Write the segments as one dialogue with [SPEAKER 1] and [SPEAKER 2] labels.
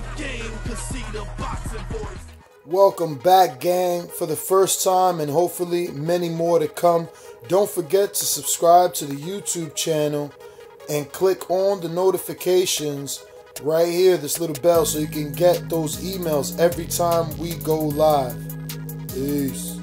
[SPEAKER 1] the game, cause see the boxing voice.
[SPEAKER 2] Welcome back, gang, for the first time and hopefully many more to come. Don't forget to subscribe to the YouTube channel and click on the notifications right here, this little bell, so you can get those emails every time we go live. Peace.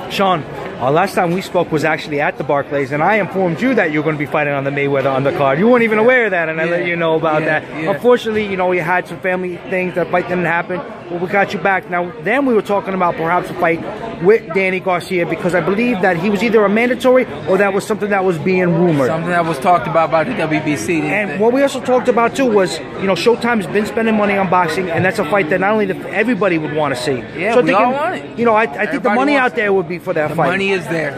[SPEAKER 3] Shawn, last time we spoke was actually at the Barclays, and I informed you that you were going to be fighting on the Mayweather undercard. You weren't even aware of that, and I let you know about that. Unfortunately, you know, we had some family things. That fight didn't happen, but we got you back. Now, then we were talking about perhaps a fight with Danny Garcia, because I believe that he was either a mandatory or that was something that was being rumored.
[SPEAKER 4] Something that was talked about by the WBC.
[SPEAKER 3] And what we also talked about too was, you know, Showtime's been spending money on boxing, and that's a fight that not only everybody would want to see.
[SPEAKER 4] Yeah,
[SPEAKER 3] so
[SPEAKER 4] we all want it.
[SPEAKER 3] You know, I think the money out there would be for that fight.
[SPEAKER 4] The money is there.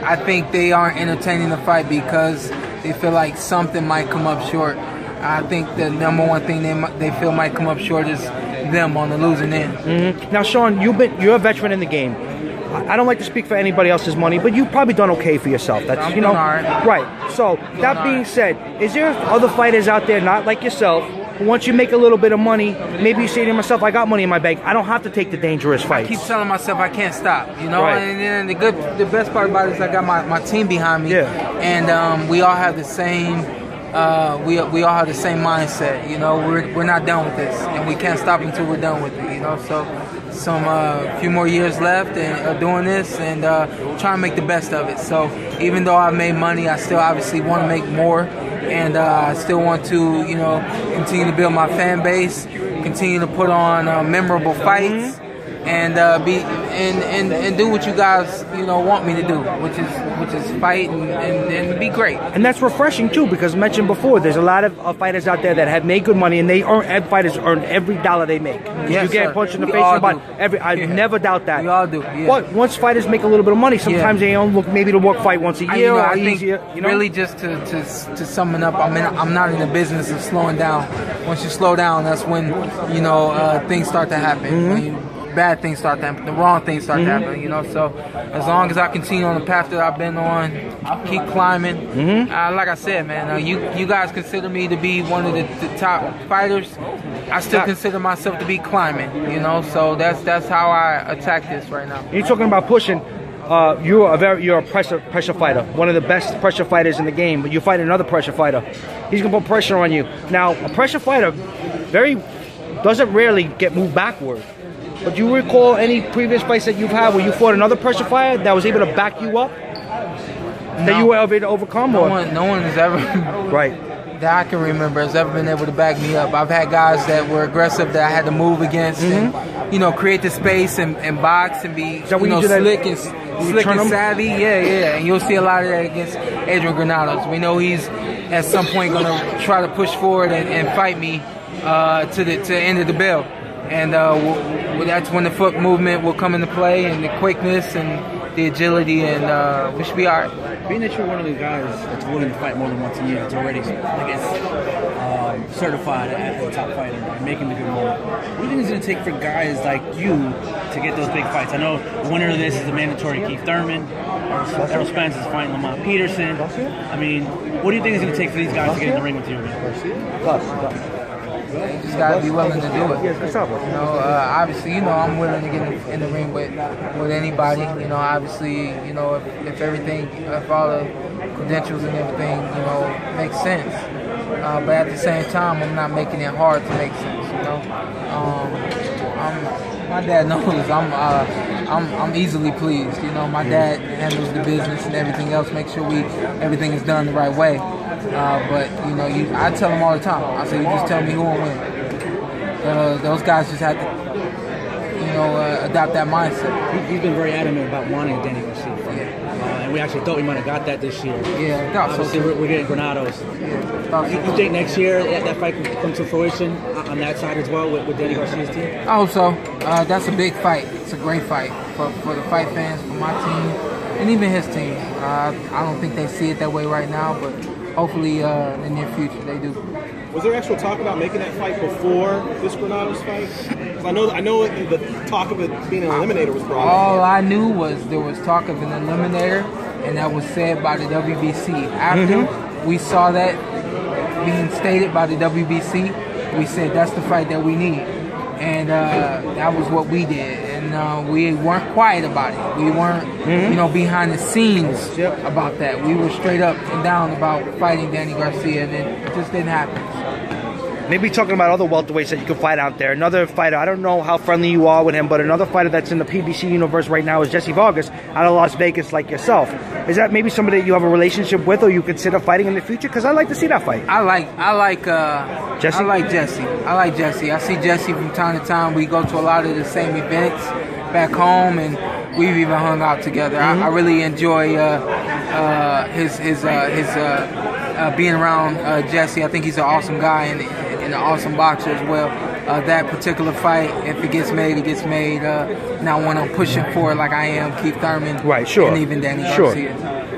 [SPEAKER 4] I think they aren't entertaining the fight because they feel like something might come up short. I think the number one thing they feel might come up short is them on the losing end.
[SPEAKER 3] Now, Shawn, you're a veteran in the game. I don't like to speak for anybody else's money, but you've probably done okay for yourself. That's, you know, right. So that being said, is there other fighters out there not like yourself? Once you make a little bit of money, maybe you say to yourself, I got money in my bank, I don't have to take the dangerous fights.
[SPEAKER 4] I keep telling myself I can't stop, you know. And then the best part about it is I got my team behind me, and we all have the same we all have the same mindset. You know, we're not done with this, and we can't stop until we're done with it. You know, so some few more years left of doing this, and trying to make the best of it. So even though I've made money, I still obviously want to make more. And I still want to, you know, continue to build my fan base, continue to put on memorable fights, and and do what you guys, you know, want me to do, which is fight and be great.
[SPEAKER 3] And that's refreshing too, because mentioned before, there's a lot of fighters out there that have made good money, and fighters earn every dollar they make.
[SPEAKER 4] Yes,
[SPEAKER 3] you get punched in the face about I never doubt that.
[SPEAKER 4] We all do.
[SPEAKER 3] But once fighters make a little bit of money, sometimes they don't look maybe to work fight once a year or easier. You know?
[SPEAKER 4] Really, just to sum it up, I'm not in the business of slowing down. Once you slow down, that's when, you know, things start to happen. When bad things start to happen, the wrong things start to happen, you know. So as long as I continue on the path that I've been on, keep climbing, like I said, man, you guys consider me to be one of the top fighters. I still consider myself to be climbing, you know. So that's how I attack this right now.
[SPEAKER 3] You're talking about pushing. You're a pressure fighter, one of the best pressure fighters in the game. But you fight another pressure fighter, he's gonna put pressure on you. Now, a pressure fighter doesn't rarely get moved backward. But do you recall any previous fights that you've had where you fought another pressure fighter that was able to back you up? That you were able to overcome?
[SPEAKER 4] No one has ever that I can remember has ever been able to back me up. I've had guys that were aggressive that I had to move against and, you know, create the space and box and be, you know, slick and savvy. Yeah. And you'll see a lot of that against Adrian Granados. We know he's at some point going to try to push forward and fight me to the end of the bell. And that's when the foot movement will come into play, and the quickness and the agility, and we should be all right.
[SPEAKER 5] Being that you're one of the guys that's willing to fight more than once a year, that's already, I guess, certified as a top fighter and making the good money, what do you think it's going to take for guys like you to get those big fights? I know the winner of this is the mandatory Keith Thurman. Errol Spence is fighting Lamont Peterson. I mean, what do you think it's going to take for these guys to get in the ring with you?
[SPEAKER 4] You just gotta be willing to do it. You know, obviously, you know, I'm willing to get in the ring with anybody. You know, obviously, you know, if all the credentials and everything, you know, makes sense. But at the same time, I'm not making it hard to make sense. You know, my dad knows I'm easily pleased. You know, my dad handles the business and everything else, make sure everything is done the right way. But you know, I tell them all the time. I say, you just tell me who will win. Those guys just have to, you know, adopt that mindset.
[SPEAKER 5] He's been very adamant about wanting Danny Garcia. And we actually thought we might have got that this year.
[SPEAKER 4] Yeah,
[SPEAKER 5] obviously we're getting Granados. You think next year that fight can come to fruition on that side as well with Danny Garcia's team?
[SPEAKER 4] I hope so. That's a big fight. It's a great fight for the fight fans, for my team, and even his team. I don't think they see it that way right now, but hopefully in the near future they do.
[SPEAKER 6] Was there actual talk about making that fight before this Granados fight? I know the talk of it being an eliminator was brought up.
[SPEAKER 4] All I knew was there was talk of an eliminator, and that was said by the WBC. After we saw that being stated by the WBC, we said that's the fight that we need. And that was what we did. And we weren't quiet about it. We weren't, you know, behind the scenes about that. We were straight up and down about fighting Danny Garcia, and it just didn't happen.
[SPEAKER 3] Maybe talking about other welterweights that you can fight out there. Another fighter, I don't know how friendly you are with him, but another fighter that's in the PBC universe right now is Jesse Vargas out of Las Vegas, like yourself. Is that maybe somebody that you have a relationship with, or you consider fighting in the future? Because I'd like to see that fight.
[SPEAKER 4] I like
[SPEAKER 3] Jesse.
[SPEAKER 4] I like Jesse. I see Jesse from time to time. We go to a lot of the same events back home, and we've even hung out together. I really enjoy his being around Jesse. I think he's an awesome guy and an awesome boxer as well. That particular fight, if it gets made, it gets made. Now when I'm pushing for it like I am, Keith Thurman,
[SPEAKER 3] right, sure,
[SPEAKER 4] and even Danny
[SPEAKER 3] sure.
[SPEAKER 4] Garcia.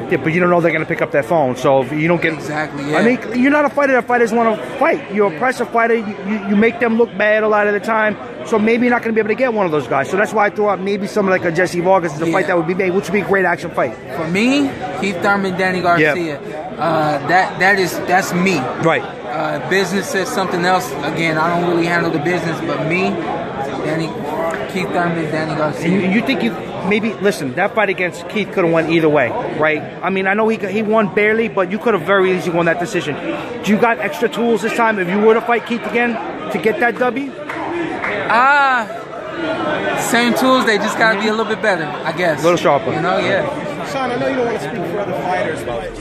[SPEAKER 3] Yeah, but you don't know they're going to pick up that phone, so if you don't get...
[SPEAKER 4] Exactly, yeah.
[SPEAKER 3] I mean, you're not a fighter that fighters want to fight. You're a pressure fighter. You make them look bad a lot of the time, so maybe you're not going to be able to get one of those guys. So that's why I thought maybe someone like a Jesse Vargas is a fight that would be made, which would be a great action fight.
[SPEAKER 4] For me, Keith Thurman, Danny Garcia, that's me.
[SPEAKER 3] Right.
[SPEAKER 4] Business is something else. Again, I don't really handle the business, but me, Keith Thurman, Danny Garcia.
[SPEAKER 3] And you think you maybe listen? That fight against Keith could have won either way, right? I mean, I know he won barely, but you could have very easily won that decision. Do you got extra tools this time if you were to fight Keith again to get that W?
[SPEAKER 4] Same tools. They just gotta be a little bit better, I guess.
[SPEAKER 3] A little sharper.
[SPEAKER 4] You know, yeah.
[SPEAKER 6] Shawn, I know you don't want to speak for other fighters, but